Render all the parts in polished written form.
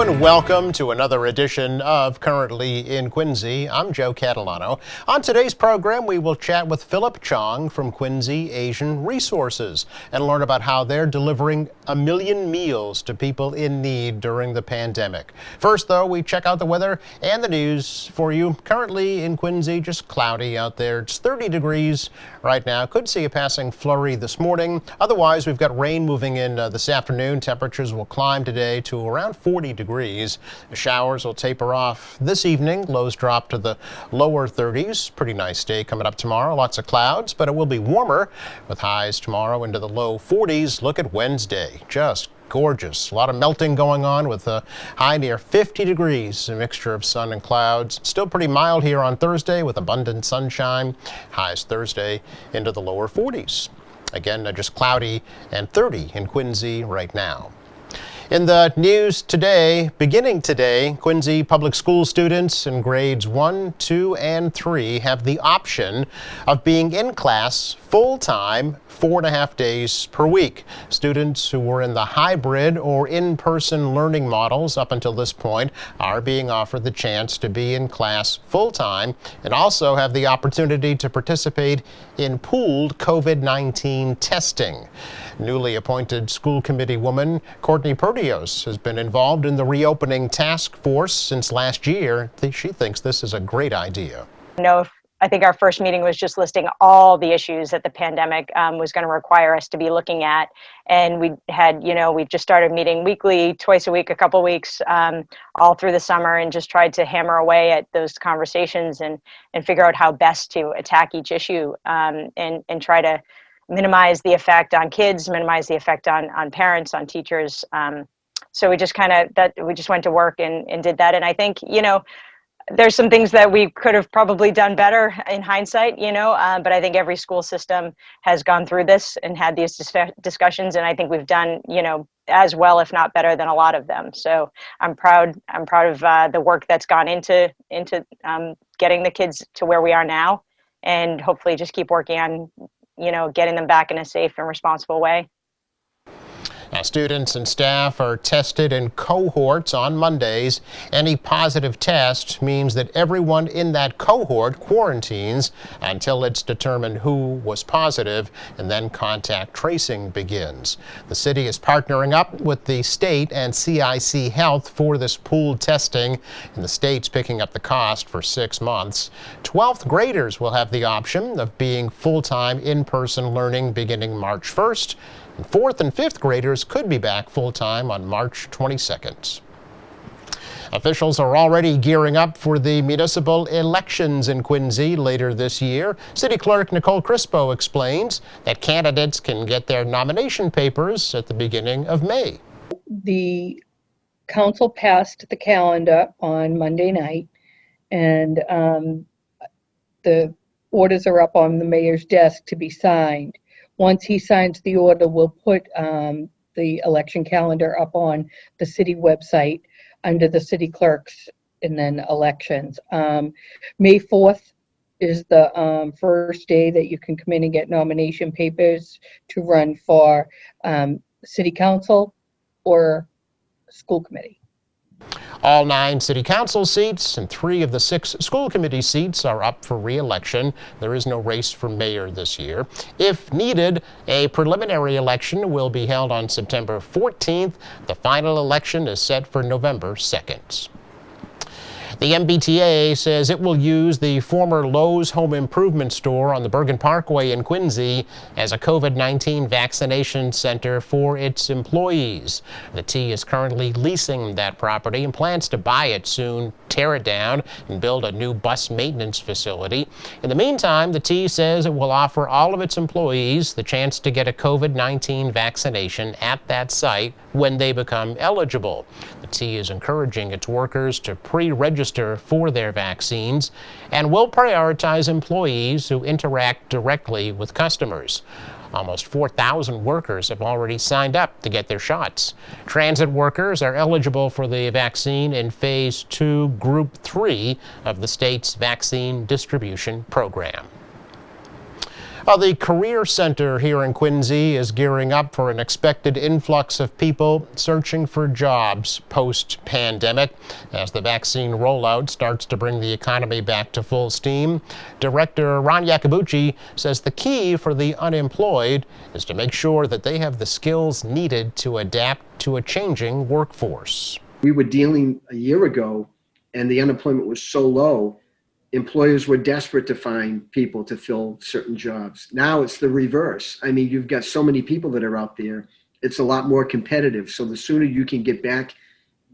and welcome to another edition of Currently in Quincy. I'm Joe Catalano. On today's program, we will chat with Philip Chong from Quincy Asian Resources and learn about how they're delivering 1 million meals to people in need during the pandemic. First, though, we check out the weather and the news for you. Currently in Quincy, just cloudy out there. It's 30 degrees right now. Could see a passing flurry this morning. Otherwise, we've got rain moving in this afternoon. Temperatures will climb today to around 40 degrees. The showers will taper off this evening. Lows drop to the lower 30s. Pretty nice day coming up tomorrow. Lots of clouds, but it will be warmer with highs tomorrow into the low 40s. Look at Wednesday. Just gorgeous. A lot of melting going on with a high near 50 degrees, a mixture of sun and clouds. Still pretty mild here on Thursday with abundant sunshine. Highs Thursday into the lower 40s. Again, just cloudy and 30 in Quincy right now. In the news today, beginning today, Quincy Public School students in grades 1, 2, and 3 have the option of being in class full-time 4.5 days per week. Students who were in the hybrid or in-person learning models up until this point are being offered the chance to be in class full-time and also have the opportunity to participate in pooled COVID-19 testing. Newly appointed school committee woman Courtney Perdios has been involved in the reopening task force since last year. She thinks this is a great idea. I think our first meeting was just listing all the issues that the pandemic was going to require us to be looking at. And we've just started meeting weekly, twice a week, a couple weeks, all through the summer, and just tried to hammer away at those conversations and figure out how best to attack each issue and try to minimize the effect on kids, minimize the effect on parents, on teachers. So we just went to work and did that. And I think, there's some things that we could have probably done better in hindsight, but I think every school system has gone through this and had these discussions. And I think we've done, as well, if not better than a lot of them. So I'm proud of the work that's gone into getting the kids to where we are now, and hopefully just keep working on, getting them back in a safe and responsible way. Now, students and staff are tested in cohorts on Mondays. Any positive test means that everyone in that cohort quarantines until it's determined who was positive, and then contact tracing begins. The city is partnering up with the state and CIC Health for this pooled testing, and the state's picking up the cost for 6 months. 12th graders will have the option of being full-time in-person learning beginning March 1st. And 4th and 5th graders could be back full-time on March 22nd. Officials are already gearing up for the municipal elections in Quincy later this year. City Clerk Nicole Crispo explains that candidates can get their nomination papers at the beginning of May. The council passed the calendar on Monday night, and the orders are up on the mayor's desk to be signed. Once he signs the order, we'll put the election calendar up on the city website under the city clerks and then elections. May 4th is the first day that you can come in and get nomination papers to run for city council or school committee. All 9 city council seats and 3 of the 6 school committee seats are up for re-election. There is no race for mayor this year. If needed, a preliminary election will be held on September 14th. The final election is set for November 2nd. The MBTA says it will use the former Lowe's Home Improvement Store on the Bergen Parkway in Quincy as a COVID-19 vaccination center for its employees. The T is currently leasing that property and plans to buy it soon, tear it down, and build a new bus maintenance facility. In the meantime, the T says it will offer all of its employees the chance to get a COVID-19 vaccination at that site when they become eligible. The T is encouraging its workers to pre-register for their vaccines and will prioritize employees who interact directly with customers. Almost 4,000 workers have already signed up to get their shots. Transit workers are eligible for the vaccine in Phase 2, Group 3 of the state's vaccine distribution program. The Career Center here in Quincy is gearing up for an expected influx of people searching for jobs post-pandemic as the vaccine rollout starts to bring the economy back to full steam. Director Ron Iacobucci says the key for the unemployed is to make sure that they have the skills needed to adapt to a changing workforce. We were dealing a year ago and the unemployment was so low, employers were desperate to find people to fill certain jobs. Now it's the reverse. I mean, you've got so many people that are out there. It's a lot more competitive. So the sooner you can get back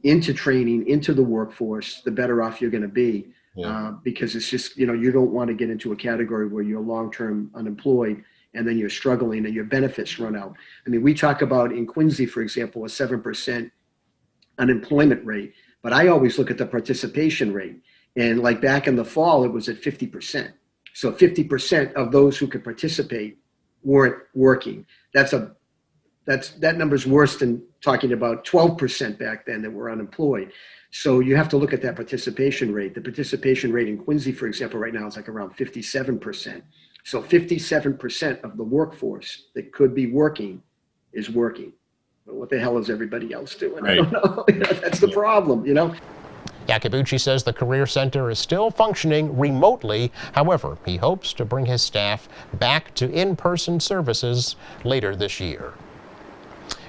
into training, into the workforce, the better off you're going to be. Yeah. Because it's just, you don't want to get into a category where you're long-term unemployed and then you're struggling and your benefits run out. I mean, we talk about in Quincy, for example, a 7% unemployment rate, but I always look at the participation rate. And like back in the fall, it was at 50%. So 50% of those who could participate weren't working. That number's worse than talking about 12% back then that were unemployed. So you have to look at that participation rate. The participation rate in Quincy, for example, right now is like around 57%. So 57% of the workforce that could be working is working. But what the hell is everybody else doing? Right. I don't know. That's the problem, Iacobucci says the Career Center is still functioning remotely. However, he hopes to bring his staff back to in-person services later this year.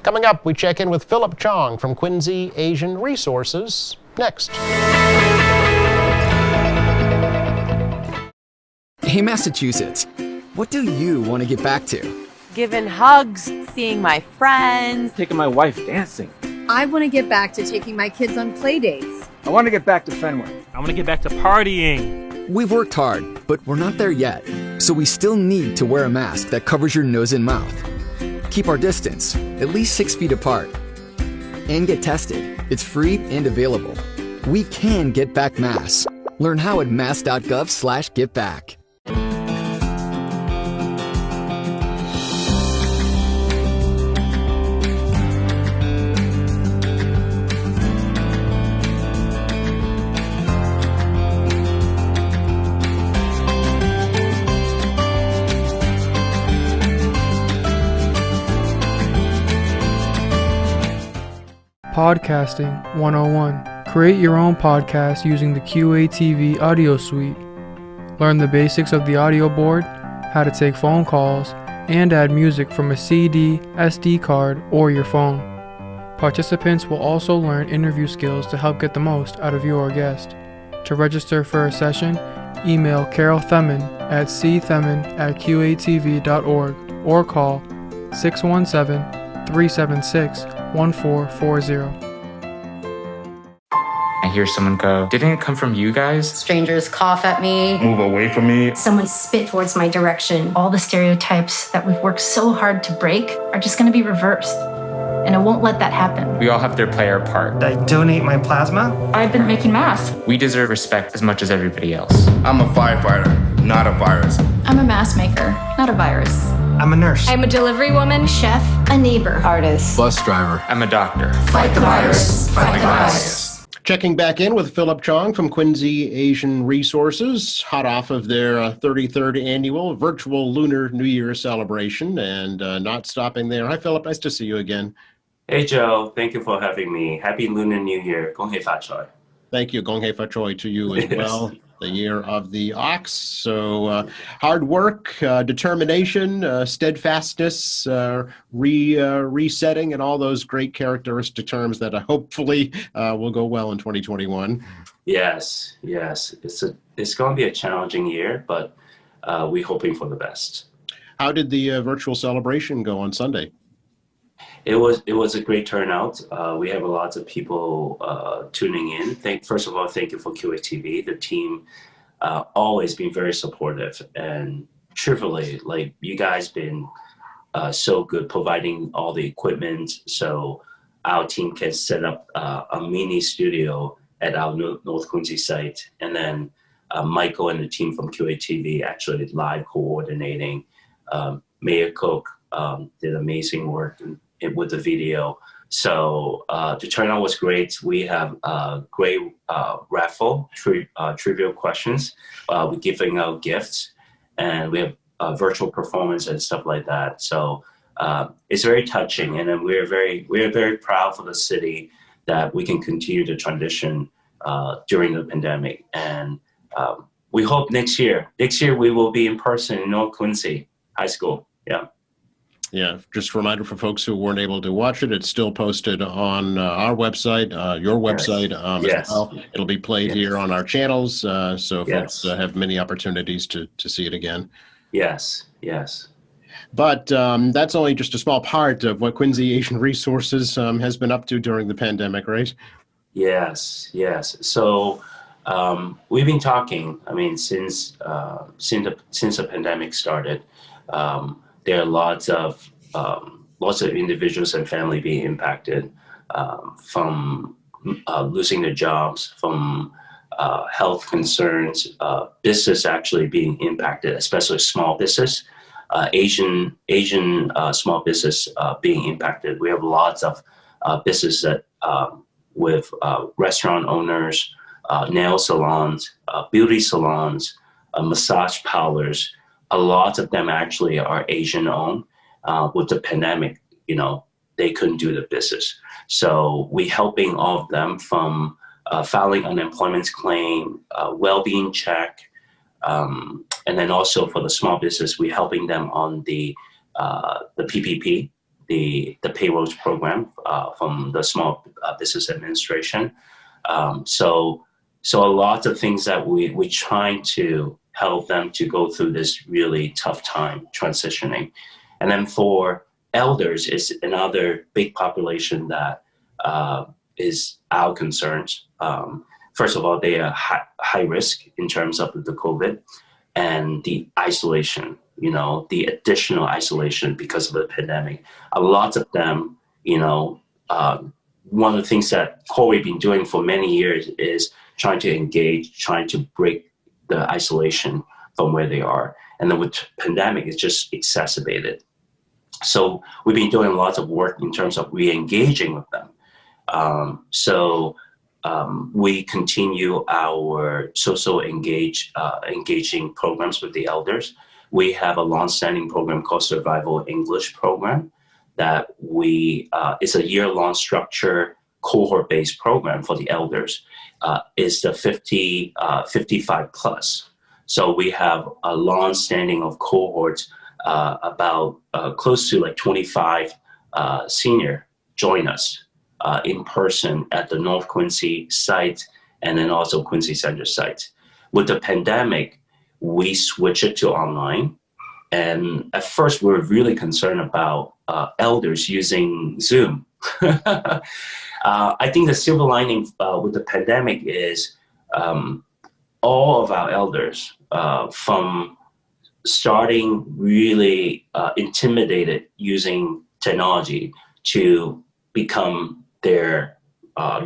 Coming up, we check in with Philip Chong from Quincy Asian Resources next. Hey, Massachusetts, what do you want to get back to? Giving hugs, seeing my friends, taking my wife dancing. I want to get back to taking my kids on play dates. I want to get back to Fenway. I want to get back to partying. We've worked hard, but we're not there yet. So we still need to wear a mask that covers your nose and mouth. Keep our distance, at least 6 feet apart. And get tested. It's free and available. We can get back masks. Learn how at mass.gov/getback. Podcasting 101. Create your own podcast using the QATV audio suite. Learn the basics of the audio board, how to take phone calls, and add music from a CD, SD card, or your phone. Participants will also learn interview skills to help get the most out of your guest. To register for a session, email Carol Themin at cthemin@qatv.org or call 617-376-1440. I hear someone go, "Didn't it come from you guys?" Strangers cough at me. Move away from me. Someone spit towards my direction. All the stereotypes that we've worked so hard to break are just going to be reversed. And I won't let that happen. We all have to play our part. I donate my plasma. I've been making masks. We deserve respect as much as everybody else. I'm a firefighter, not a virus. I'm a mask maker, not a virus. I'm a nurse. I'm a delivery woman, chef, a neighbor, artist, bus driver. I'm a doctor. Fight the virus. Fight the virus. Checking back in with Philip Chong from Quincy Asian Resources, hot off of their 33rd annual virtual Lunar New Year celebration and not stopping there. Hi, Philip. Nice to see you again. Hey, Joe. Thank you for having me. Happy Lunar New Year. Gong hei fa choi. Thank you. Gong hei fa choi to you as well. The year of the ox. So hard work, determination, steadfastness, resetting, and all those great characteristic terms that hopefully will go well in 2021. Yes. It's going to be a challenging year, but we're hoping for the best. How did the virtual celebration go on Sunday? It was a great turnout. We have a lot of people tuning in. First of all, thank you for QATV. The team always been very supportive, and truthfully, like you guys been so good providing all the equipment so our team can set up a mini studio at our North Quincy site, and then Michael and the team from QATV actually live coordinating. Mayor Cook did amazing work with the video. So the turnout was great. We have a great raffle, trivial questions. We're giving out gifts, and we have virtual performance and stuff like that. So it's very touching, and then we're very proud for the city that we can continue to transition during the pandemic. And we hope next year we will be in person in North Quincy High School. Yeah. Yeah, just a reminder for folks who weren't able to watch it, it's still posted on our website, your website as well. It'll be played here on our channels, so folks have many opportunities to see it again. Yes. But that's only just a small part of what Quincy Asian Resources has been up to during the pandemic, right? Yes. So we've been talking, I mean, since the pandemic started. There are lots of individuals and family being impacted from losing their jobs, from health concerns, business actually being impacted, especially small business, Asian small business being impacted. We have lots of business that with restaurant owners, nail salons, beauty salons, massage parlors. A lot of them actually are Asian owned. With the pandemic, they couldn't do the business. So we helping all of them from filing unemployment claim, well-being check, and then also for the small business, we helping them on the PPP, the payrolls program from the Small Business Administration. So a lot of things that we trying to help them to go through this really tough time transitioning. And then for elders, is another big population that is our concerns. First of all, they are high risk in terms of the COVID and the isolation, the additional isolation because of the pandemic. A lot of them, one of the things that Corey been doing for many years is trying to engage, trying to break the isolation from where they are. And then with pandemic, it's just exacerbated. So we've been doing lots of work in terms of re-engaging with them. We continue our social engaging programs with the elders. We have a long-standing program called Survival English Program that it's a year-long structure cohort-based program for the elders. Is the 55 plus. So we have a long standing of cohorts, about close to like 25 senior join us in person at the North Quincy site and then also Quincy Center site. With the pandemic, we switched it to online. And at first we were really concerned about elders using Zoom. I think the silver lining with the pandemic is all of our elders from starting really intimidated using technology to become their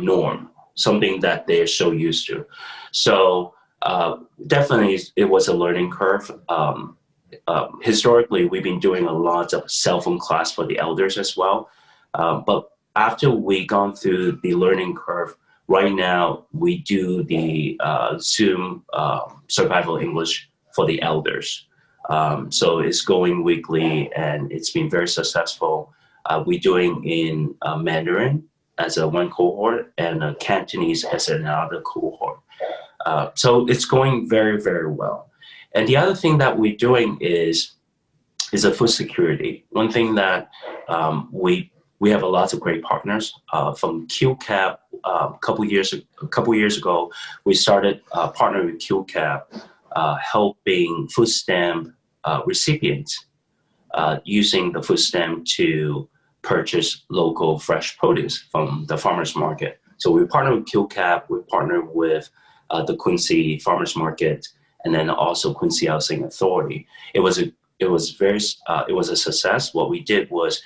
norm, something that they're so used to. So definitely it was a learning curve. Historically, we've been doing a lot of cell phone class for the elders as well. But after we gone through the learning curve, right now we do the Zoom Survival English for the elders. So it's going weekly and it's been very successful. We're doing in Mandarin as a one cohort and Cantonese as another cohort. So it's going very, very well. And the other thing that we're doing is a food security. One thing that we have a lot of great partners from QCAP. A couple years ago, we started partnering with QCAP, helping food stamp recipients using the food stamp to purchase local fresh produce from the farmers market. So we partner with QCAP. We partner with the Quincy Farmers Market, and then also Quincy Housing Authority. It was a success. What we did was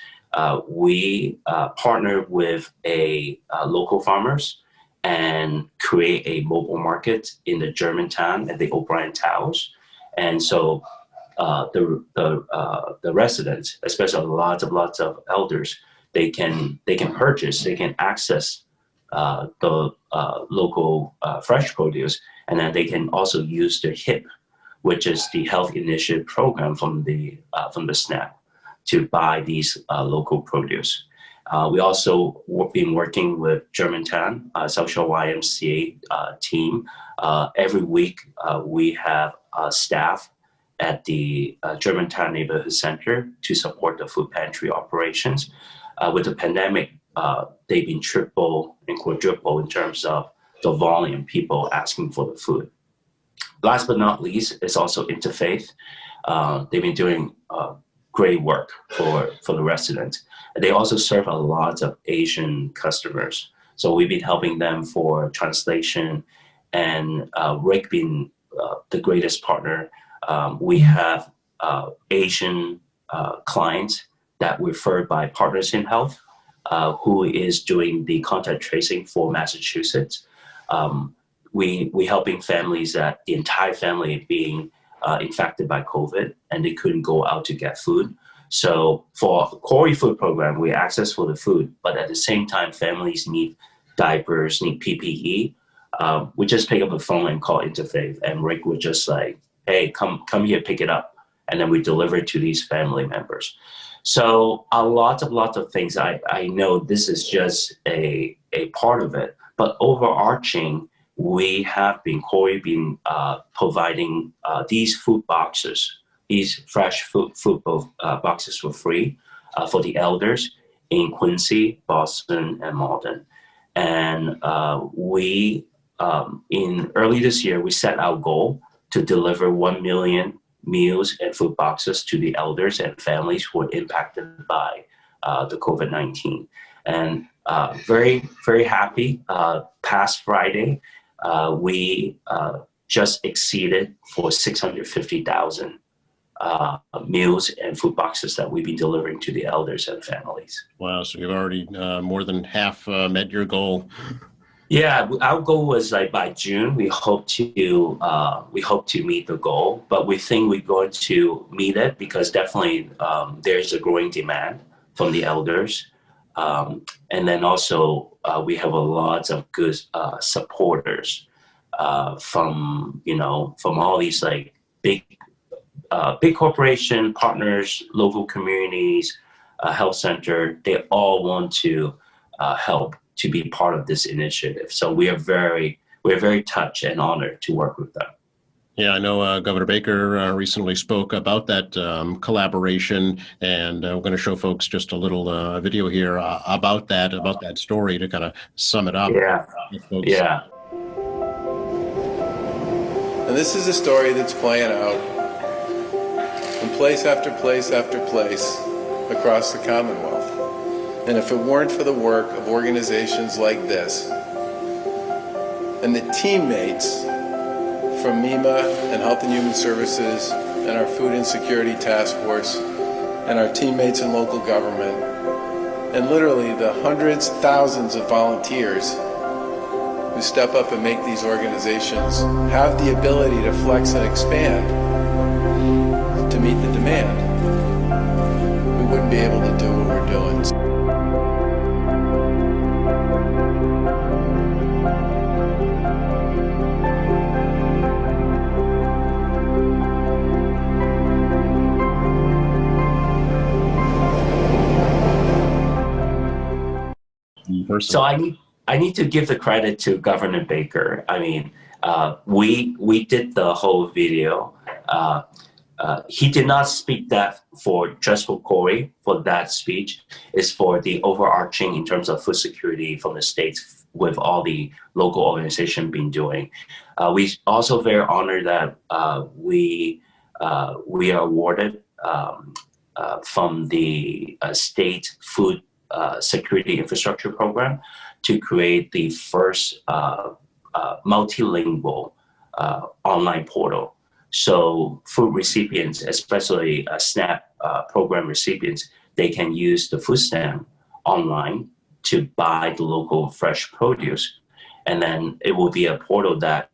we partnered with local farmers and create a mobile market in the Germantown at the O'Brien Towers. And so the residents, especially lots of elders, they can purchase, they can access the local fresh produce, and then they can also use their HIP which is the Health Initiative program from the SNAP to buy these local produce. We also been working with Germantown, South Shore YMCA team. Every week we have staff at the Germantown Neighborhood Center to support the food pantry operations. With the pandemic, they've been triple and quadruple in terms of the volume people asking for the food. Last but not least is also Interfaith. They've been doing great work for the residents. They also serve a lot of Asian customers. So we've been helping them for translation, and Rick being the greatest partner. We have Asian clients that were referred by Partners in Health, who is doing the contact tracing for Massachusetts. We helping families that the entire family being infected by COVID and they couldn't go out to get food. So for Corey Food Program, we access for the food, but at the same time, families need diapers, need PPE. We just pick up the phone and call Interfaith, and Rick would just like, hey, come here, pick it up. And then we deliver it to these family members. So a lot of things. I know this is just a part of it, but overarching, we have been, Corey been providing these food boxes, these fresh food boxes for free for the elders in Quincy, Boston, and Malden. And we, in early this year, we set our goal to deliver 1 million meals and food boxes to the elders and families who were impacted by the COVID-19. And very, very happy. Past Friday, we just exceeded for 650,000 meals and food boxes that we've been delivering to the elders and families. Wow, so you've already more than half met your goal. Yeah, our goal was like by June, we hope to meet the goal, but we think we're going to meet it because definitely there's a growing demand from the elders. And then also we have a lot of good supporters from all these like big corporation partners, local communities, health center. They all want to help to be part of this initiative. So we're very touched and honored to work with them. Yeah, I know Governor Baker recently spoke about that collaboration, and we're going to show folks just a little video here about that story to kind of sum it up. Yeah, yeah. And this is a story that's playing out in place after place after place across the Commonwealth. And if it weren't for the work of organizations like this, and the teammates from MEMA and Health and Human Services and our Food Insecurity Task Force and our teammates in local government, and literally the hundreds, thousands of volunteers who step up and make these organizations have the ability to flex and expand to meet the demand, we wouldn't be able to do what we're doing. So I need to give the credit to Governor Baker. I mean, we did the whole video. He did not speak that just for Corey for that speech. It's for the overarching in terms of food security from the states with all the local organizations been doing. We also very honored that we are awarded from the state food security infrastructure program to create the first multilingual online portal. So food recipients, especially SNAP program recipients, they can use the food stamp online to buy the local fresh produce. And then it will be a portal that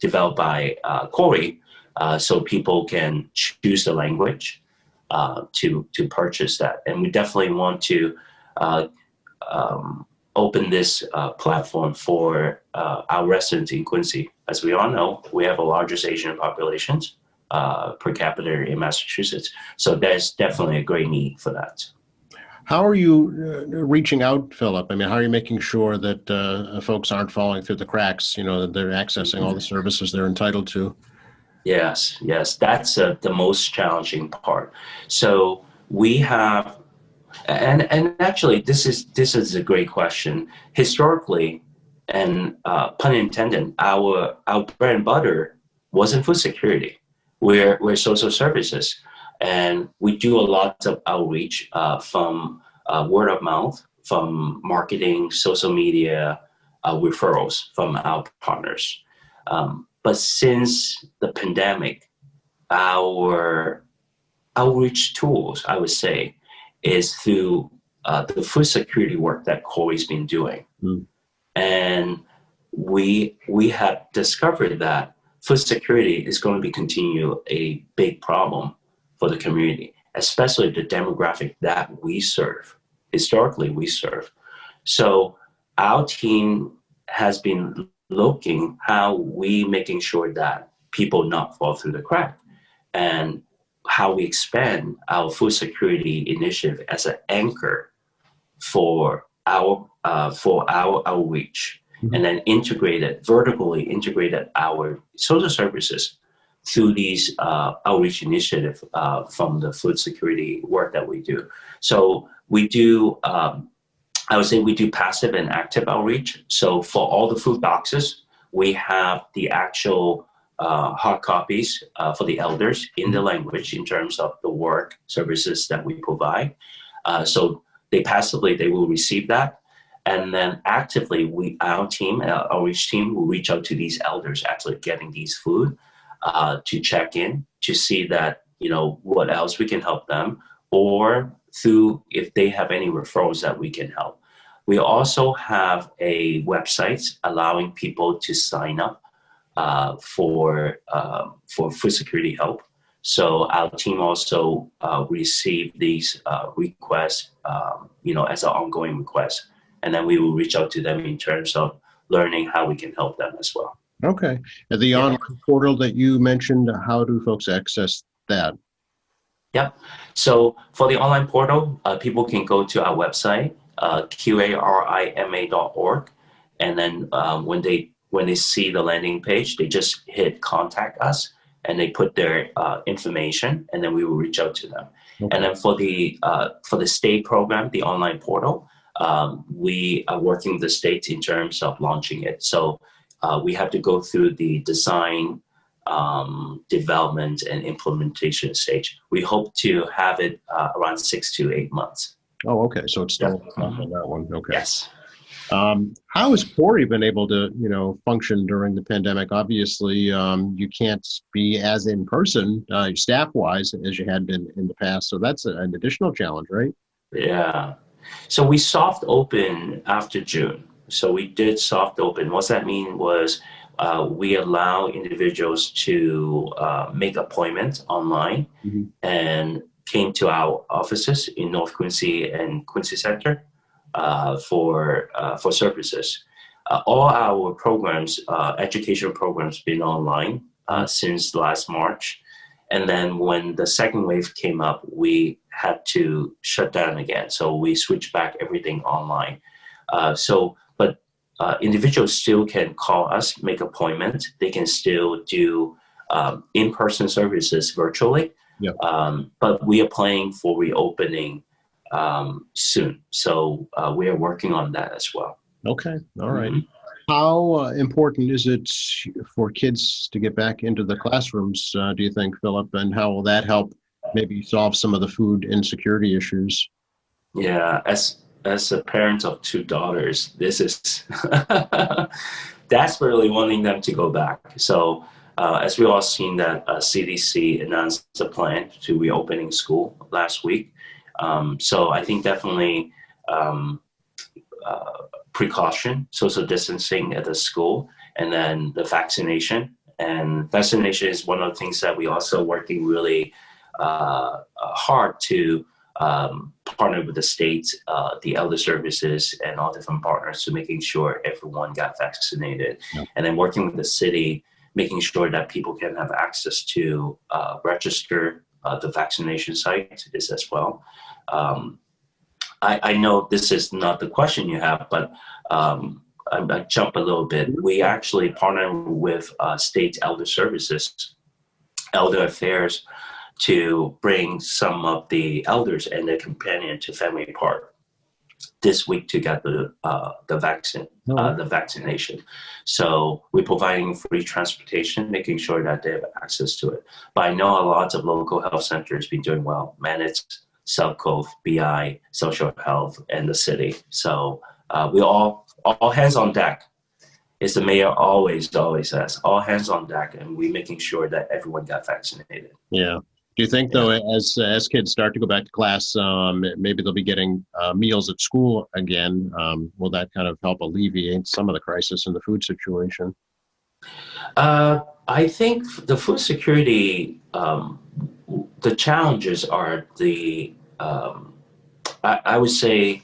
developed by Corey, so people can choose the language to purchase that. And we definitely want to open this platform for our residents in Quincy. As we all know, we have the largest Asian populations per capita in Massachusetts. So there's definitely a great need for that. How are you reaching out, Philip? I mean, how are you making sure that folks aren't falling through the cracks, that they're accessing all the services they're entitled to? Yes, that's the most challenging part. So we have, and actually, this is a great question. Historically, and pun intended, our bread and butter wasn't food security. We're social services, and we do a lot of outreach from word of mouth, from marketing, social media, referrals from our partners. But since the pandemic, our outreach tools, I would say, is through the food security work that Corey's been doing. And we have discovered that food security is going to be continue a big problem for the community, especially the demographic that we serve, historically we serve. So our team has been looking how we making sure that people not fall through the crack, and how we expand our food security initiative as an anchor for our outreach, and then vertically integrated our social services through these outreach initiative from the food security work that we do. So we do, I would say we do passive and active outreach. So for all the food boxes, we have the actual hard copies for the elders in the language in terms of the work services that we provide. So they will receive that. And then actively, our team, our outreach team, will reach out to these elders actually getting these food to check in, to see that, what else we can help them, or through if they have any referrals that we can help. We also have a website allowing people to sign up for food security help. So our team also receive these requests, as an ongoing request. And then we will reach out to them in terms of learning how we can help them as well. Okay. And the online portal that you mentioned, how do folks access that? Yep. So for the online portal, people can go to our website, QARIMA.org. And then when they see the landing page, they just hit contact us and they put their information, and then we will reach out to them. Okay. And then for the state program, the online portal, we are working with the states in terms of launching it. So we have to go through the design, development, and implementation stage. We hope to have it around 6 to 8 months. Oh, okay. So it's still on that one. Okay. Yes. How has Corey been able to, function during the pandemic? Obviously, you can't be as in person, staff-wise, as you had been in the past. So that's an additional challenge, right? Yeah. So we soft open after June. So we did soft open. What that mean was we allow individuals to make appointments online and came to our offices in North Quincy and Quincy Center for services. All our programs, educational programs, been online since last March. And then when the second wave came up, we had to shut down again. So we switched back everything online. But individuals still can call us, make appointments. They can still do in-person services virtually. Yep. But we are planning for reopening soon. So we are working on that as well. Okay. All right. How important is it for kids to get back into the classrooms, do you think, Philip? And how will that help maybe solve some of the food insecurity issues? Yeah, as a parent of 2 daughters, this is desperately wanting them to go back. So as we all seen that CDC announced a plan to reopening school last week. So I think definitely precaution, social distancing at the school, and then the vaccination. And vaccination is one of the things that we also working really hard to partnered with the state, the elder services, and all different partners to making sure everyone got vaccinated. Yep. And then working with the city, making sure that people can have access to register the vaccination site is as well. I know this is not the question you have, but I jump a little bit. We actually partner with state elder services, elder affairs, to bring some of the elders and their companion to Fenway Park this week to get the vaccination. So we're providing free transportation, making sure that they have access to it. But I know a lot of local health centers been doing well. Manitz, South Cove, BI, Social Health, and the city. So we all hands on deck. As the mayor always says, all hands on deck, and we're making sure that everyone got vaccinated. Yeah. Do you think, though, as kids start to go back to class, maybe they'll be getting meals at school again? Will that kind of help alleviate some of the crisis in the food situation? I think the food security, the challenges are I would say,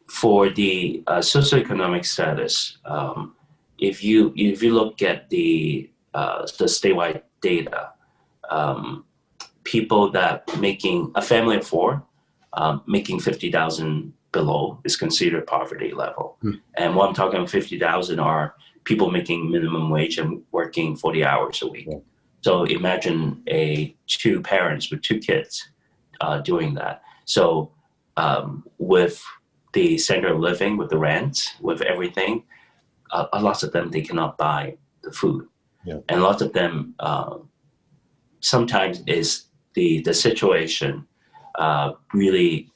for the socioeconomic status. If you look at the statewide data, people that making a family of four, making 50,000 below is considered poverty level. And what I'm talking about 50,000 are people making minimum wage and working 40 hours a week. So imagine two parents with two kids doing that. So with the standard of living, with the rent, with everything, a lot of them, they cannot buy the food. Yeah. And lots of them, sometimes is the situation really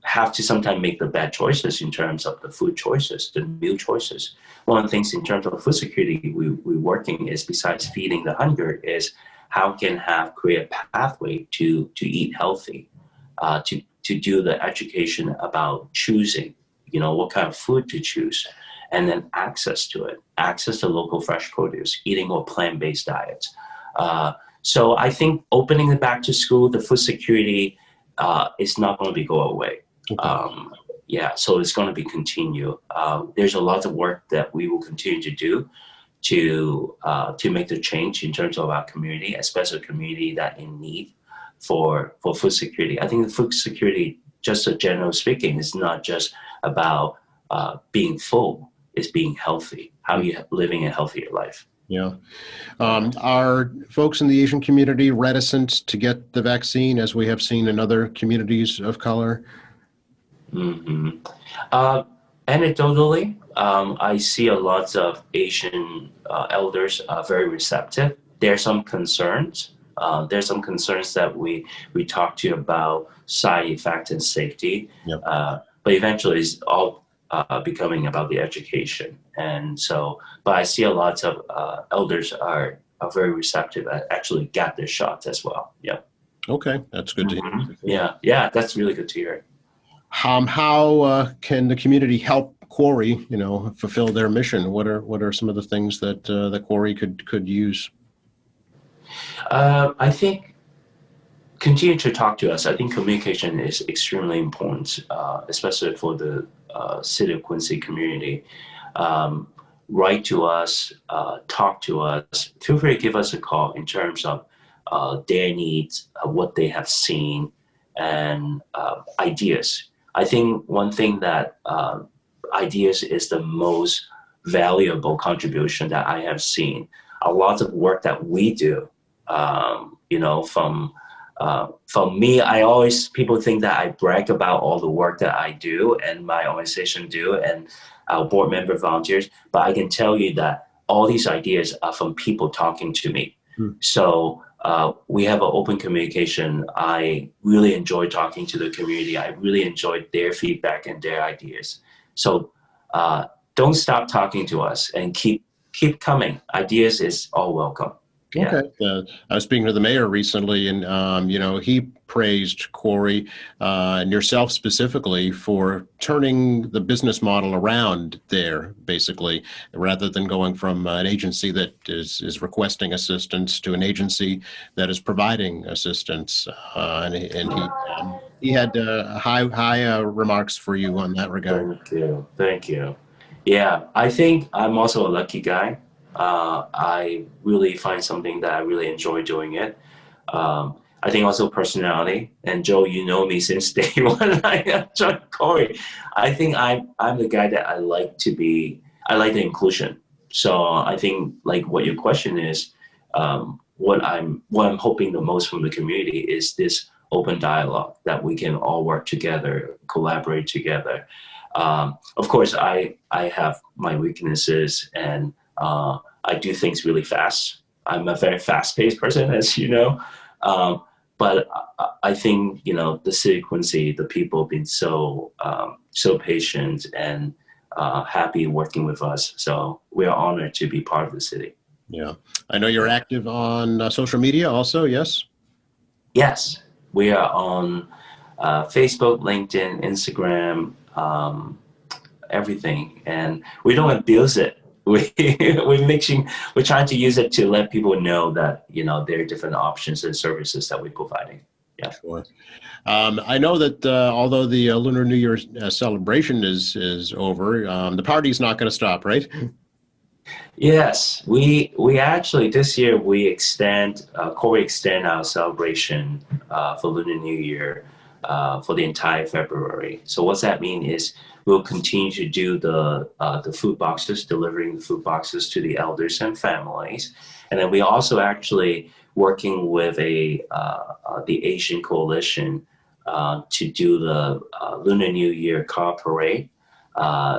have to sometimes make the bad choices in terms of the food choices, the meal choices. One of the things in terms of food security we're working is, besides feeding the hunger, is how can create a pathway to eat healthy, to do the education about choosing, what kind of food to choose, and then access to it, access to local fresh produce, eating more plant-based diets. So I think opening it back to school, the food security is not going to go away. Okay. So it's going to be continue. There's a lot of work that we will continue to do to make the change in terms of our community, especially a community that in need for food security. I think the food security, just generally speaking, is not just about being full, it's being healthy, how you living a healthier life. Yeah. Are folks in the Asian community reticent to get the vaccine, as we have seen in other communities of color? Mm-hmm. Anecdotally, I see a lot of Asian elders are very receptive. There are some concerns. There's some concerns that we talk to about side effect and safety. Yep. But eventually it's all becoming about the education. And so, but I see a lot of elders are very receptive and actually got their shots as well. Yeah. Okay, that's good to hear. Yeah, that's really good to hear. How can the community help Quarry, fulfill their mission? What are some of the things that the Quarry could use? I think continue to talk to us. I think communication is extremely important, especially for the City of Quincy community. Write to us, talk to us. Feel free to give us a call in terms of their needs, what they have seen, and ideas. I think one thing that ideas is the most valuable contribution that I have seen. A lot of work that we do, from me, people think that I brag about all the work that I do and my organization do and our board member volunteers, but I can tell you that all these ideas are from people talking to me. So we have an open communication. I really enjoy talking to the community. I really enjoyed their feedback and their ideas. So don't stop talking to us and keep coming. Ideas is all welcome. Yeah. Okay. I was speaking to the mayor recently, and he praised Corey and yourself specifically for turning the business model around there, basically, rather than going from an agency that is requesting assistance to an agency that is providing assistance. And he had high remarks for you on that regard. Thank you. Yeah, I think I'm also a lucky guy. I really find something that I really enjoy doing it. I think also personality. And Joe, you know me since day one I joined Corey. I think I'm the guy that I like the inclusion. So I think like what your question is, what I'm hoping the most from the community is this open dialogue that we can all work together, collaborate together. Of course, I have my weaknesses, and I do things really fast. I'm a very fast-paced person, as you know. But I think, the city of Quincy, the people have been so patient and happy working with us. So we are honored to be part of the city. Yeah. I know you're active on social media also, yes? Yes. We are on Facebook, LinkedIn, Instagram, everything. And we don't abuse it. We're trying to use it to let people know that, there are different options and services that we're providing. Yeah. Sure. I know that although the Lunar New Year celebration is over, the party's not going to stop, right? Yes, we actually this year Corey extend our celebration for Lunar New Year for the entire February. So what's that mean is we'll continue to do the food boxes, delivering the food boxes to the elders and families, and then we also actually working with the Asian Coalition to do the Lunar New Year car parade,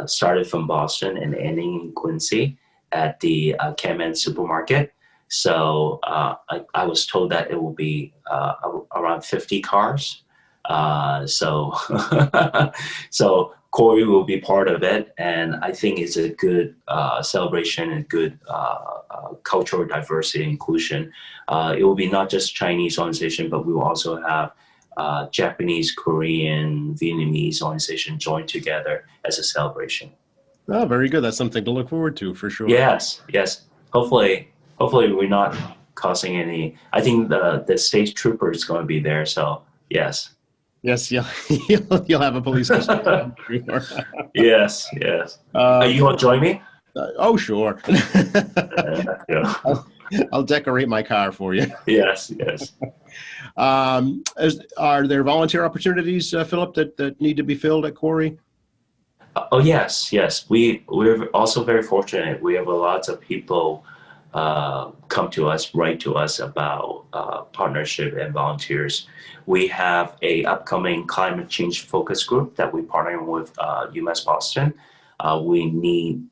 started from Boston and ending in Quincy at the Caman Supermarket. So I was told that it will be around 50 cars. So Corey will be part of it, and I think it's a good celebration and good cultural diversity and inclusion. It will be not just Chinese organization, but we will also have Japanese, Korean, Vietnamese organization join together as a celebration. Oh, very good. That's something to look forward to for sure. Yes. Hopefully we're not causing any. I think the state trooper is going to be there. So yes. Yes, you'll have a police escort. Sure. Yes. Are you going to join me? Oh, sure. I'll decorate my car for you. Yes. Are there volunteer opportunities, Philip, that need to be filled at Corey? Oh, yes. We're also very fortunate. We have a lot of people come to us, write to us about partnership and volunteers. We have a upcoming climate change focus group that we partner with UMass Boston. We need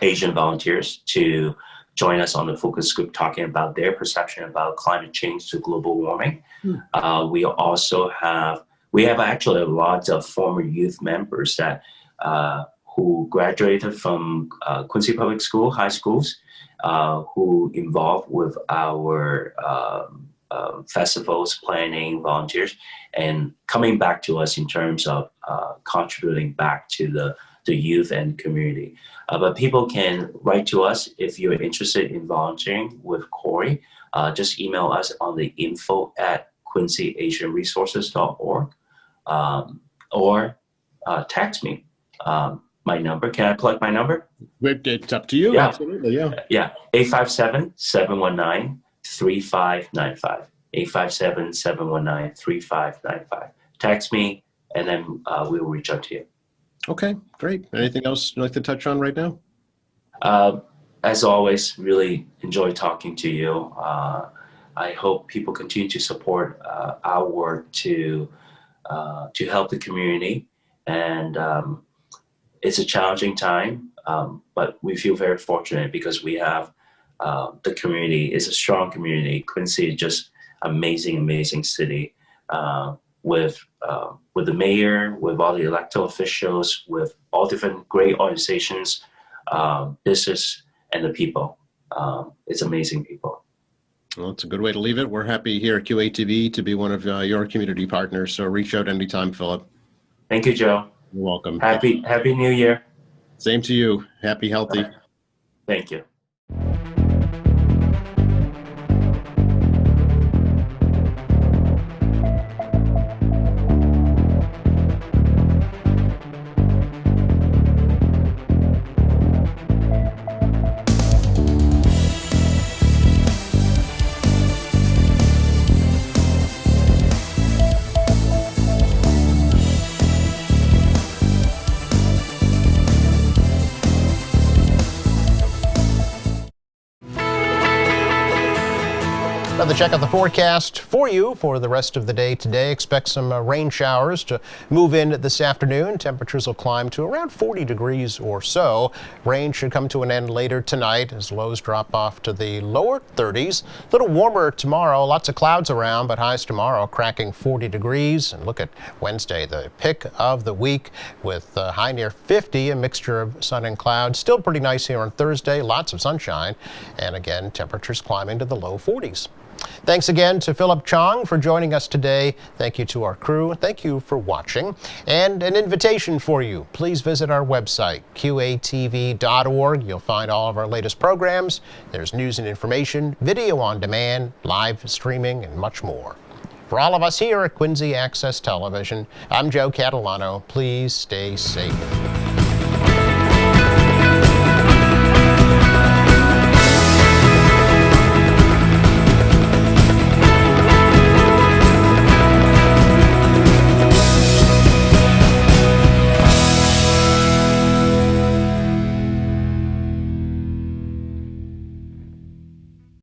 Asian volunteers to join us on the focus group talking about their perception about climate change to global warming. We also have actually a lot of former youth members that who graduated from Quincy Public School, high schools, who involved with our festivals, planning, volunteers, and coming back to us in terms of contributing back to the youth and community. But people can write to us if you're interested in volunteering with Corey. Just email us on the info@quincyasianresources.org. Or text me. My number. Can I plug my number? It's up to you. Yeah. Absolutely. Yeah. 857-719-3595. 857-719-3595. Text me, and then we will reach out to you. Okay, great. Anything else you'd like to touch on right now? As always, really enjoy talking to you. I hope people continue to support our work to help the community. And it's a challenging time, but we feel very fortunate because we have the community is a strong community. Quincy is just amazing city with the mayor, with all the elected officials, with all different great organizations, business, and the people. It's amazing people. Well, it's a good way to leave it. We're happy here at QATV to be one of your community partners. So reach out anytime, Philip. Thank you, Joe. You're welcome. Happy New Year. Same to you. Happy, healthy. Thank you. Another check of the forecast for you for the rest of the day today. Expect some rain showers to move in this afternoon. Temperatures will climb to around 40 degrees or so. Rain should come to an end later tonight as lows drop off to the lower 30s. A little warmer tomorrow. Lots of clouds around, but highs tomorrow cracking 40 degrees. And look at Wednesday, the pick of the week with a high near 50, a mixture of sun and clouds. Still pretty nice here on Thursday. Lots of sunshine. And again, temperatures climbing to the low 40s. Thanks again to Philip Chong for joining us today. Thank you to our crew. Thank you for watching. And an invitation for you. Please visit our website, qatv.org. You'll find all of our latest programs. There's news and information, video on demand, live streaming, and much more. For all of us here at Quincy Access Television, I'm Joe Catalano. Please stay safe.